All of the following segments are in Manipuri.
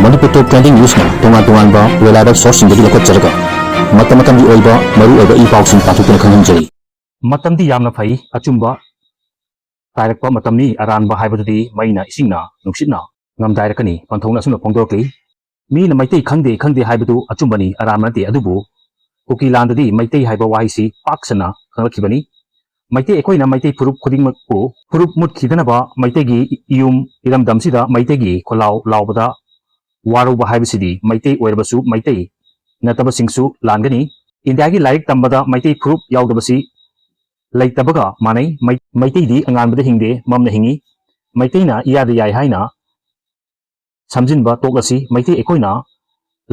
Manipur Top Trending News na tungan-tungan ba reliable source hindi lakot jaraga matam-matam di oiba maru oiba i-pausing patutuna khanghanjari matam di yamna phai achumba tairakpa matam ni aranba haibadudi maina isingna nuksitna ngamdairakani panthongna sumna phongdorkli mi na maitei khangde haibadu achumbani aramna te adubu ukilandadi maitei haiba wahisi paksana khanglakhibani maitei ekoina maitei purup khudingmakpu purup mutkhidana maitei gi iyum iramdamsida maitei gi kholau laubada waruba haibasidi maitei oirabasu maitei natabasingsu langani india gi laik tambada maitei purup yaudabasi laitabaga manai maitei di anganbada hingde mamna hingi maitei na iyada yai haina samjinba tokasi maitei ekoina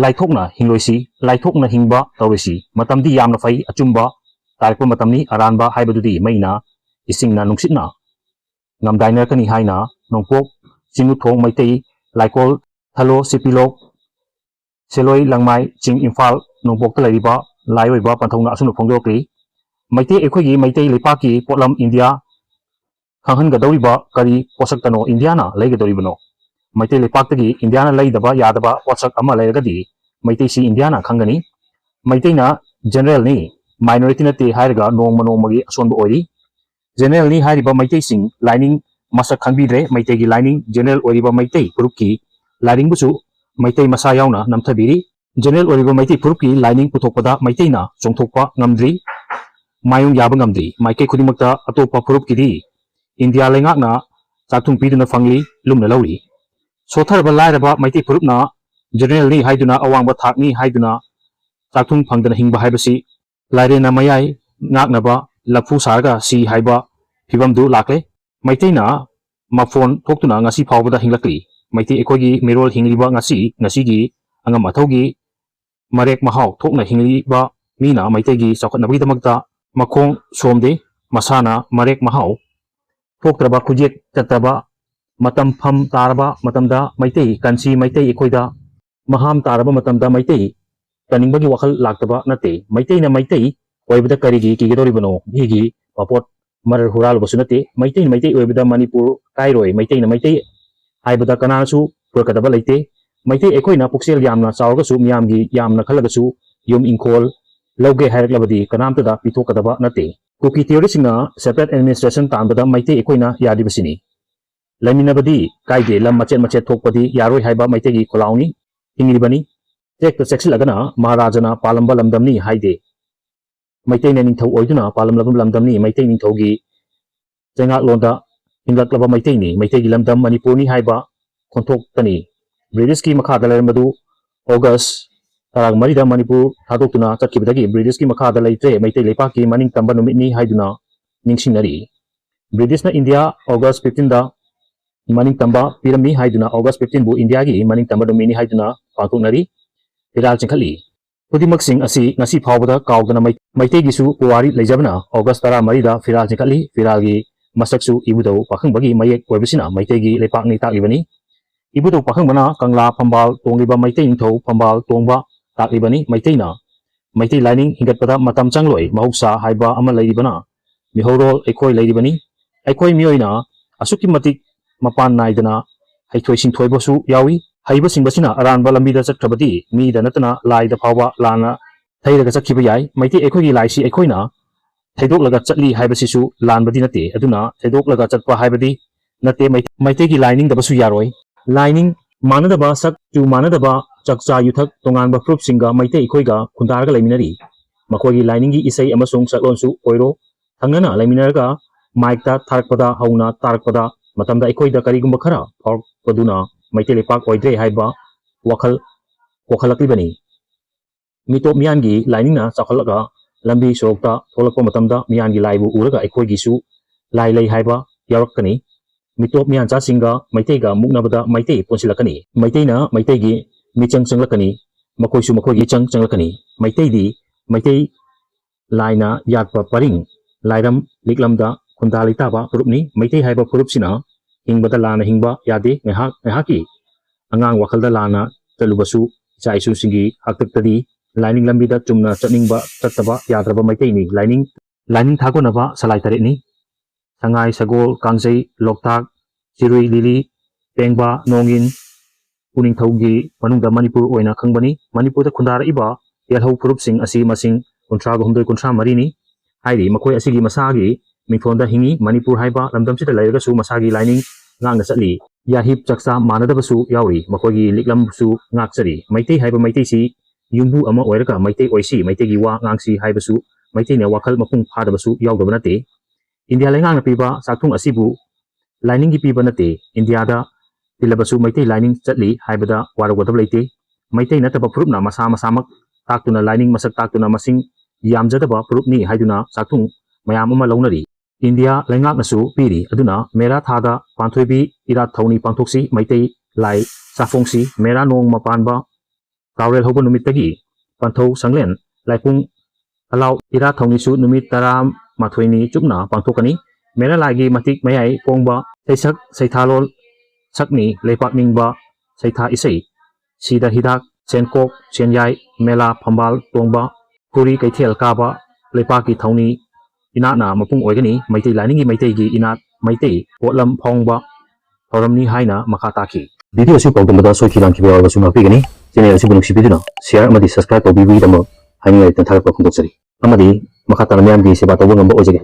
laithokna hingloisi laithokna hingba tawisi matamdi yamna fai achumba tarakpa matamni aranba haibadudi maina isingna nungsitna ngamdainarkani haina nongpok singu thong maitei laikol thalo sipilok seloi langmai ching imphal nongpok ta lariba laioi panthongna asunu phongdokli maitei ekhoigi maitei lepaki potlam india khanghangadoriba kari posaktano indiana leigadoribano maitei lepaktagi indiana leidaba yadaba posak ama leiragadi maitei si indiana khangani maitei na general ni minority na te hairaga nongmagi asonba ori general ni hairiba maitei sing lining masak khangbidre maitei gi lining general oriba maitei purupki lining busu maitei masa yauna namthabiri general oriba maitei purupki lining puthokpada maitei na chongthokpa ngamdri mayung yaba ngamdri maikei khudimakta atopa purupki di india lengakna chakthung piduna fangli lumna lauri sotharba lairaba maitei purupna general ni haiduna awangba thakni haiduna chakthung phangdana hingba haibasi lairena mayai ngaknaba lafu sarga si haiba phibamdu lakle maitei na mafon thoktuna ngasi phawbada hinglakli maitei ekogi mirol hingliba ngasi gi angam athaugi marek mahau thokna hingliba mina maitei gi chawkhatnabagi damakta makhong somde masana marek mahau thoktraba khujek chatraba matam pham taraba matamda maitei kansi maitei ekoida maham taraba matamda maitei kaningbagi wakhal laktaba nate maitei na maitei oibada karigi kigedoribano higi papot marar hural basunate maitei oibada manipur kairoi maitei na maitei haibada kananasu purkadaba leite maitei ekoina puksel yamna chawragasu miyamgi yamna khalagasu yum ingkhol lauge hairaklabadi kanamtada pitokadaba nate kuki theory singna separate administration tambada maitei ekoina yadibasini laminabadi kaide lam machet thokpadi yaroi haiba maitei gi kholauni hingiribani tekta seksilagana maharajana palamba lamdamni haide maitei na ningthau oiduna palamlabam lamdamni maitei ningthaugi chengak londa hingaklaba maitei ni maitei gi lamdam manipurni haiba khonthok tani british ki makhada lermadu august tarang marida manipur thadokuna chatkibadagi british ki makhada leitre maitei lepaki maning tamba numitni haiduna ningsingnari british na india august 15 da maning tamba piramni haiduna august 15 bu india gi maning tamba numini haiduna pangthoknari firal chingkhali Pudimaksing asi ngasi phawbada kawdana maitei gisu puwari leijabana august 13 da firal chingkhali firal gi masaksu ibudau pakhangbagi mayek oibasina maitei gi lepakni taklibani ibudau pakhangbana kangla phambal tongliba maitei ningthau phambal tongba taklibani maitei na maitei lining hingatpada matam changloi mahuksa haiba ama leiribana mihorol ekoi leiribani ekoi mioina asuki matik mapan naidana haithoi singthoibasu yawi haiba singbasina aranba lambida chatkrabadi mi da natana lai da phawba lana thairaga chakhiba yai maitei ekogi laisi ekoina thaidoklaga chatli haibasisu lanbadi nate aduna thaidoklaga chatpa haibadi nate maitei gi lining da basu yaroi lining manadaba sak tu manadaba chakcha yuthak tonganba frup singa maitei ekoiga khundarga laiminari makogi lining gi isai amasung saklonsu oiro thangana laiminarga maikta tharakpada hauna tarakpada matamda ekoida karigumba khara phawpaduna maitei lepak oidre haiba wakhalakibani mitop miyangi lining na chakhalaga lambi sorokta tholakpa matamda miyangi laibu uraga ekhoigisu lai lei haiba yawakkani mitop miyan cha singa maitei ga muknabada maitei ponsilakani maitei na maitei gi michang changlakani makoisu makhoigi changlakani maitei di maitei laina yakpa paring lairam liklamda khunda litaba purupni maitei haiba purupsina hingbada lana hingba yade ngahaki angang wakhalda lana chalubasu chaisu singi haktaktadi lining lambida chumna chatningba chattaba yadraba maitei ni lining thagonaba salai tare ni sangai sagol kangjei loktak chirui lili pengba nongin ꯎꯅꯤꯡꯊꯧꯒꯤ ꯃꯅꯨꯡꯗ ꯃꯅꯤꯄꯨꯔ ꯑꯣꯏꯅ ꯈꯪꯕꯅꯤ ꯃꯅꯤꯄꯨꯔꯗ ꯈꯨꯟꯗꯥꯔꯛꯏꯕ ꯌꯦꯜꯍꯧ ꯐꯨꯔꯨꯞꯁꯤꯡ ꯑꯁꯤ ꯃꯁꯤꯡ 38-39ꯅꯤ ꯍꯥꯏꯔꯤ ꯃꯈꯣꯏ ꯑꯁꯤꯒꯤ ꯃꯁꯥꯒꯤ ꯃꯤꯡꯊꯣꯟꯗ ꯍꯤꯡꯉꯤ ꯃꯅꯤꯄꯨꯔ ꯍꯥꯏꯕ ꯂꯝꯗꯝꯁꯤꯗ ꯂꯩꯔꯒꯁꯨ ꯃꯁꯥꯒꯤ ꯂꯥꯏꯅꯤꯡ ꯉꯥꯛꯅ ꯆꯠꯂꯤ ꯌꯥꯍꯤꯞ ꯆꯛꯆꯥ ꯃꯥꯟꯅꯗꯕꯁꯨ ꯌꯥꯎꯔꯤ ꯃꯈꯣꯏꯒꯤ ꯂꯤꯛꯂꯝꯁꯨ ꯉꯥꯛꯆꯔꯤ ꯃꯩꯇꯩ ꯍꯥꯏꯕ ꯃꯩꯇꯩꯁꯤ ꯌꯨꯝꯕꯨ ꯑꯃ ꯑꯣꯏꯔꯒ ꯃꯩꯇꯩ ꯑꯣꯏꯁꯤ ꯃꯩꯇꯩꯒꯤ ꯋꯥ ꯉꯥꯡꯁꯤ ꯍꯥꯏꯕꯁꯨ ꯃꯩꯇꯩꯅ ꯋꯥꯈꯜ ꯃꯄꯨꯡ ꯐꯥꯗꯕꯁꯨ ꯌꯥꯎꯗꯕ ꯅꯠꯇꯦ ꯏꯟꯗꯤꯌꯥ ꯂꯩꯉꯥꯛꯅ ꯄꯤꯕ ꯆꯥꯛꯊꯨꯡ ꯑꯁꯤꯕꯨ ꯂꯥꯏꯅꯤꯡꯒꯤ ꯄꯤꯕ ꯅꯠꯇꯦ ꯏꯟꯗꯤꯌꯥꯗ ꯇꯤꯜꯂꯕꯁꯨ ꯃꯩꯇꯩ ꯂꯥꯏꯅꯤꯡ ꯆꯠꯂꯤ ꯍꯥꯏꯕꯗ ꯋꯥꯔꯧꯒꯗꯕ ꯂꯩꯇꯦ ꯃꯩꯇꯩ ꯅꯠꯇꯕ ꯐꯨꯔꯨꯞꯅ ꯃꯁꯥ ꯃꯁꯥꯃꯛ ꯇꯥꯛꯇꯨꯅ ꯂꯥꯏꯅꯤꯡ ꯃꯁꯛ ꯇꯥꯛꯇꯨꯅ ꯃꯁꯤꯡ ꯌꯥꯝꯖꯗꯕ ꯐꯨꯔꯨꯞꯅꯤ ꯍꯥꯏꯗꯨꯅ ꯆꯥꯛꯊꯨꯡ ꯃꯌꯥꯝ ꯑꯃ ꯂꯧꯅꯔꯤ ꯏꯟꯗꯤꯌꯥ ꯂꯩꯉꯥꯛꯅꯁꯨ ꯄꯤꯔꯤ ꯑꯗꯨꯅ ꯃꯦꯔꯥ ꯊꯥꯗ ꯄꯥꯟꯊꯣꯏꯕꯤ ꯏꯔꯥꯠ ꯊꯧꯅꯤ ꯄꯥꯡꯊꯣꯛꯁꯤ ꯃꯩꯇꯩ ꯂꯥꯏ ꯆꯥꯛꯐꯣꯡꯁꯤ ꯃꯦꯔꯥ ꯅꯣꯡꯃ ꯄꯥꯟꯕ ꯀꯥꯎꯔꯦꯜ ꯍꯧꯕ ꯅꯨꯃꯤꯠꯇꯒꯤ ꯄꯟꯊꯧ ꯁꯪꯂꯦꯟ ꯂꯥꯏꯄꯨꯡ ꯍꯂꯥꯎ ꯏꯔꯥꯠ ꯊꯧꯅꯤꯁꯨ ꯅꯨꯃꯤꯠ 12ꯅꯤ ꯆꯨꯞꯅ ꯄꯥꯡꯊꯣꯛꯀꯅꯤ ꯃꯦꯔꯥ ꯂꯥꯏꯒꯤ ꯃꯇꯤꯛ ꯃꯌꯥꯏ ꯄꯣꯡꯕ ꯁꯩꯁꯛ ꯁꯩꯊꯥꯂꯣꯜ ꯁꯛꯅꯤ ꯂꯩꯄꯥꯛ ꯅꯤꯡꯕ ꯁꯩꯊꯥ ꯏꯁꯩ ꯁꯤꯗ ꯍꯤꯗꯥꯛ ꯁꯦꯟꯀꯣꯛ ꯁꯦꯟꯌꯥꯏ ꯃꯦꯂꯥ ꯐꯝꯕꯥꯜ ꯇꯣꯡꯕ ꯄꯨꯔꯤ ꯀꯩꯊꯦꯜ ꯀꯥꯕ ꯂꯩꯄꯥꯛꯀꯤ ꯊꯧꯅꯤ ꯏꯅꯥꯠꯅ ꯃꯄꯨꯡ ꯑꯣꯏꯒꯅꯤ ꯃꯩꯇꯩ ꯂꯥꯏꯅꯤꯡꯒꯤ ꯃꯩꯇꯩꯒꯤ ꯏꯅꯥꯠ ꯃꯩꯇꯩ ꯄꯣꯠꯂꯝ ꯐꯣꯡꯕ ꯊꯧꯔꯝꯅꯤ ꯍꯥꯏꯅ ꯃꯈꯥ ꯇꯥꯈꯤ ꯚꯤꯗꯤꯑꯣ ꯑꯁꯤ ꯄꯥꯎꯗꯝꯕꯗ ꯁꯣꯏꯈꯤ ꯂꯥꯟꯈꯤꯕ ꯌꯥꯎꯔꯕꯁꯨ ꯉꯥꯛꯄꯤꯒꯅꯤ ꯆꯦꯅꯦꯜ ꯑꯁꯤꯕꯨ ꯅꯨꯡꯁꯤꯕꯤꯗꯨꯅ ꯁꯦꯌꯔ ꯑꯃꯗꯤ ꯁꯕꯁꯀ꯭ꯔꯥꯏꯕ ꯇꯧꯕꯤꯕꯒꯤꯗꯃꯛ ꯍꯥꯏꯅꯤꯡꯂꯥꯏ ꯊꯥꯒꯠꯄ ꯐꯣꯡꯗꯣꯛꯆꯔꯤ ꯑꯃꯗꯤ ꯃꯈꯥ ꯇꯥꯅ ꯃꯌꯥꯝꯒꯤ ꯁꯦꯕꯥ ꯇꯧꯕ ꯉꯝꯕ ꯑꯣꯏꯖꯒꯦ